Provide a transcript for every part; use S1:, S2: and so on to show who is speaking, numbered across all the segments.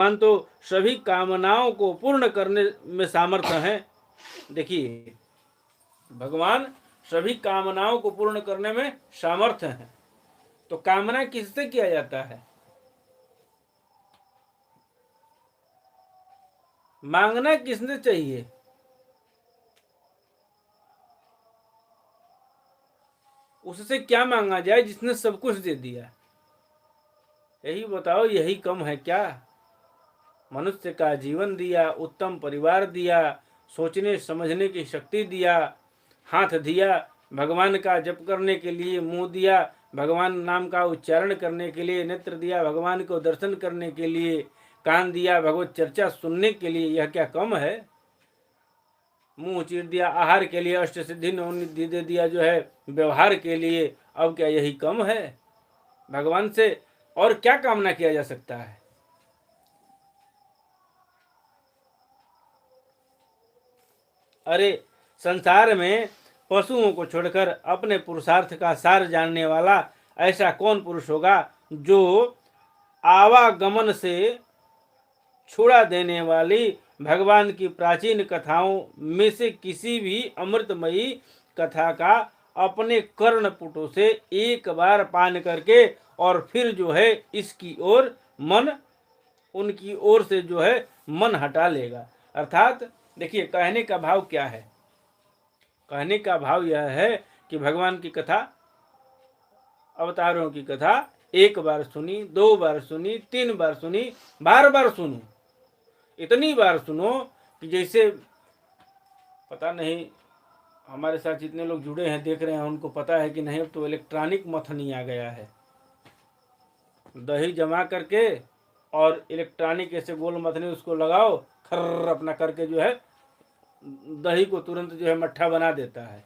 S1: भगवान तो सभी कामनाओं को पूर्ण करने में सामर्थ्य है। देखिए, भगवान सभी कामनाओं को पूर्ण करने में सामर्थ्य है। तो कामना किससे किया जाता है? मांगना किसने चाहिए? उससे क्या मांगा जाए जिसने सब कुछ दे दिया? यही बताओ, यही कम है क्या? मनुष्य का जीवन दिया, उत्तम परिवार दिया, सोचने समझने की शक्ति दिया, हाथ दिया भगवान का जप करने के लिए, मुंह दिया भगवान नाम का उच्चारण करने के लिए, नेत्र दिया भगवान को दर्शन करने के लिए, कान दिया भगवत चर्चा सुनने के लिए। यह क्या कम है? मुंह चीर दिया आहार के लिए, अष्ट सिद्धि नवनिधि दे दिया जो है व्यवहार के लिए। अब क्या यही कम है? भगवान से और क्या कामना किया जा सकता है? अरे, संसार में पशुओं को छोड़कर अपने पुरुषार्थ का सार जानने वाला ऐसा कौन पुरुष होगा जो आवागमन से छुड़ा देने वाली भगवान की प्राचीन कथाओं में से किसी भी अमृतमयी कथा का अपने कर्णपुटों से एक बार पान करके और फिर जो है इसकी ओर मन, उनकी ओर से जो है मन हटा लेगा। अर्थात देखिए, कहने का भाव क्या है? कहने का भाव यह है कि भगवान की कथा, अवतारों की कथा एक बार सुनी, दो बार सुनी, तीन बार सुनी, बार बार सुनो। इतनी बार सुनो कि जैसे, पता नहीं हमारे साथ जितने लोग जुड़े हैं देख रहे हैं उनको पता है कि नहीं, अब तो इलेक्ट्रॉनिक मथनी आ गया है। दही जमा करके और इलेक्ट्रॉनिक ऐसे गोल मथनी उसको लगाओ, खर्र अपना करके जो है दही को तुरंत जो है मट्ठा बना देता है,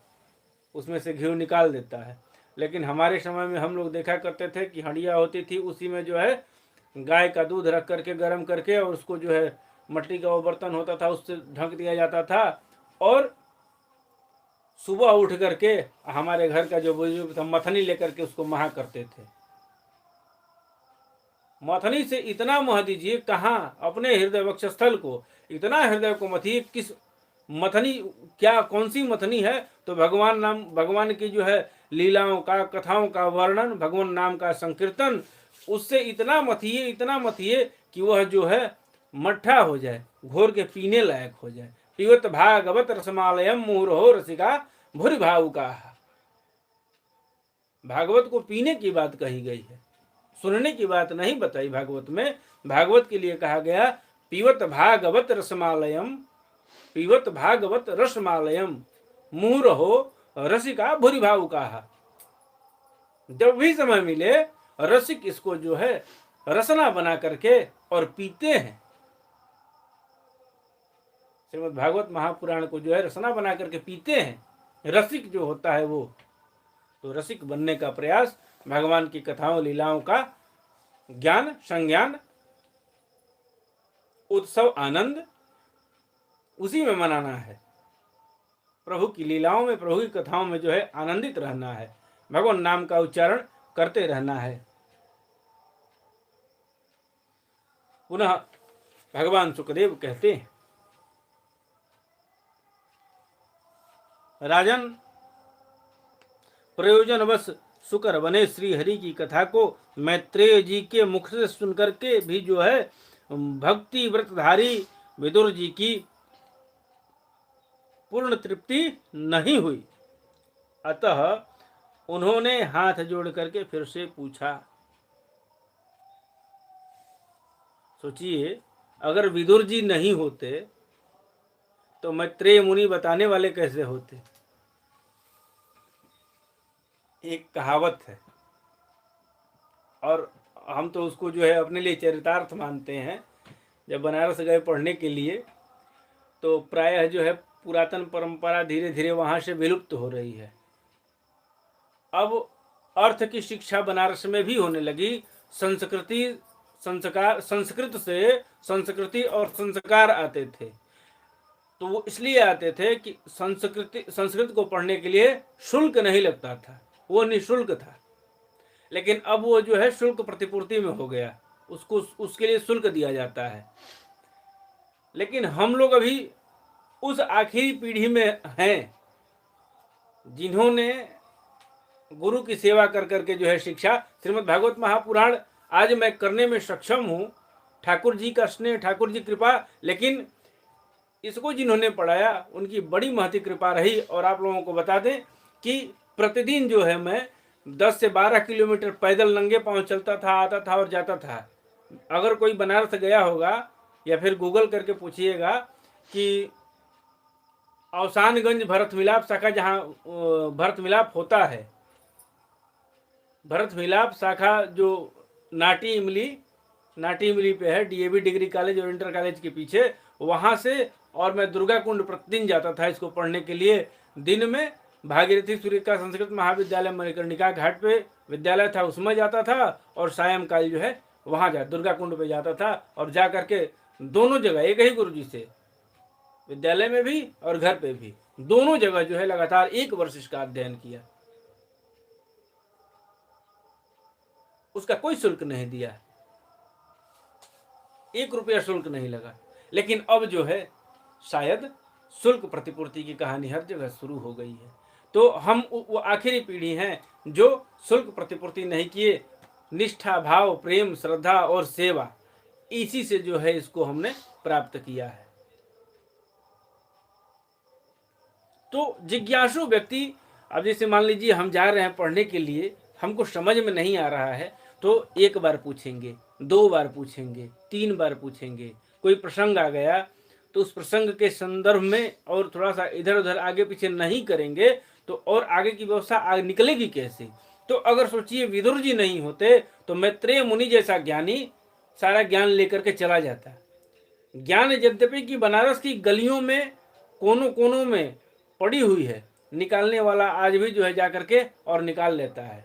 S1: उसमें से घी निकाल देता है। लेकिन हमारे समय में हम लोग देखा करते थे कि हंडिया होती थी, उसी में जो है गाय का दूध रख करके गर्म करके और उसको जो है मट्टी का वो बर्तन होता था उससे ढक दिया जाता था। और सुबह उठ करके हमारे घर का जो बुजुर्ग था मथनी लेकर के उसको महा करते थे। मथनी से इतना मह दीजिए, कहाँ अपने हृदय वक्षस्थल को, इतना हृदय को मथिए। किस मथनी, क्या कौन सी मथनी है? तो भगवान नाम, भगवान की जो है लीलाओं का, कथाओं का वर्णन, भगवान नाम का संकीर्तन, उससे इतना मथिए, इतना मथिए कि वह जो है मट्ठा हो जाए, घोर के पीने लायक हो जाए। पिबत भागवत रसमालयम मुहुरहो रसिका भूरि भावुका। भागवत को पीने की बात कही गई है, सुनने की बात नहीं बताई भागवत में। भागवत के लिए कहा गया पिबत भागवत रसमालयम, पिबत भागवत रसमालयम मुहुरहो रसिका भूरि भावुका। जब भी समय मिले रसिक इसको जो है रसना बना करके और पीते हैं। श्रीमद् भागवत महापुराण को जो है रसना बना करके पीते हैं। रसिक जो होता है वो, तो रसिक बनने का प्रयास, भगवान की कथाओं लीलाओं का ज्ञान संज्ञान, उत्सव आनंद उसी में मनाना है। प्रभु की लीलाओं में, प्रभु की कथाओं में जो है आनंदित रहना है, भगवान नाम का उच्चारण करते रहना है। पुनः भगवान सुखदेव कहते हैं, राजन, प्रयोजनवश शुकर बने श्री हरि की कथा को मैत्रेय जी के मुख से सुनकर के भी जो है भक्ति व्रतधारी विदुर जी की पूर्ण तृप्ति नहीं हुई। अतः उन्होंने हाथ जोड़ करके फिर से पूछा। सोचिए, अगर विदुर जी नहीं होते तो मैत्रेय मुनि बताने वाले कैसे होते? एक कहावत है और हम तो उसको जो है अपने लिए चरितार्थ मानते हैं। जब बनारस गए पढ़ने के लिए तो प्रायः जो है पुरातन परंपरा धीरे धीरे वहाँ से विलुप्त हो रही है। अब अर्थ की शिक्षा बनारस में भी होने लगी। संस्कृति, संस्कार, संस्कृत से संस्कृति और संस्कार आते थे। तो वो इसलिए आते थे कि संस्कृत को पढ़ने के लिए शुल्क नहीं लगता था, वो निःशुल्क था। लेकिन अब वो जो है शुल्क प्रतिपूर्ति में हो गया, उसको उसके लिए शुल्क दिया जाता है। लेकिन हम लोग अभी उस आखिरी पीढ़ी में हैं जिन्होंने गुरु की सेवा कर करके जो है शिक्षा, श्रीमद् भागवत महापुराण आज मैं करने में सक्षम हूँ, ठाकुर जी का स्नेह, ठाकुर जी कृपा। लेकिन इसको जिन्होंने पढ़ाया उनकी बड़ी महती कृपा रही। और आप लोगों को बता दें कि प्रतिदिन जो है मैं 10 से 12 किलोमीटर पैदल नंगे पांव चलता था, आता था और जाता था। अगर कोई बनारस गया होगा या फिर गूगल करके पूछिएगा कि अवसानगंज भरत मिलाप शाखा, जहाँ भरत मिलाप होता है, भरत मिलाप शाखा जो नाटी इमली पे है, डीएवी डिग्री कॉलेज और इंटर कॉलेज के पीछे, वहाँ से। और मैं दुर्गा कुंड प्रतिदिन जाता था इसको पढ़ने के लिए। दिन में भागीरथी सूर्य का संस्कृत महाविद्यालय मणिकर्णिका घाट पे विद्यालय था, उसमें जाता था। और सायंकाल जो है वहाँ दुर्गा कुंड पे जाता था। और जा करके दोनों जगह एक ही गुरु जी से, विद्यालय में भी और घर पे भी, दोनों जगह जो है लगातार 1 वर्ष इसका अध्ययन किया। उसका कोई शुल्क नहीं दिया, 1 रुपया शुल्क नहीं लगा। लेकिन अब जो है शायद शुल्क प्रतिपूर्ति की कहानी हर जगह शुरू हो गई है। तो हम वो आखिरी पीढ़ी हैं जो शुल्क प्रतिपूर्ति नहीं किए, निष्ठा, भाव, प्रेम, श्रद्धा और सेवा, इसी से जो है इसको हमने प्राप्त किया है। तो जिज्ञासु व्यक्ति, अब जैसे मान लीजिए हम जा रहे हैं पढ़ने के लिए, हमको समझ में नहीं आ रहा है, तो 1 बार पूछेंगे, 2 बार पूछेंगे, 3 बार पूछेंगे। कोई प्रसंग आ गया तो उस प्रसंग के संदर्भ में और थोड़ा सा इधर उधर आगे पीछे नहीं करेंगे तो और आगे की व्यवस्था आगे निकलेगी कैसे। तो अगर सोचिए विदुर जी नहीं होते तो मैत्रेय मुनि जैसा ज्ञानी सारा ज्ञान लेकर के चला जाता। ज्ञान यद्यपि कि बनारस की गलियों में कोनों कोनों में पड़ी हुई है, निकालने वाला आज भी जो है जा करके और निकाल लेता है।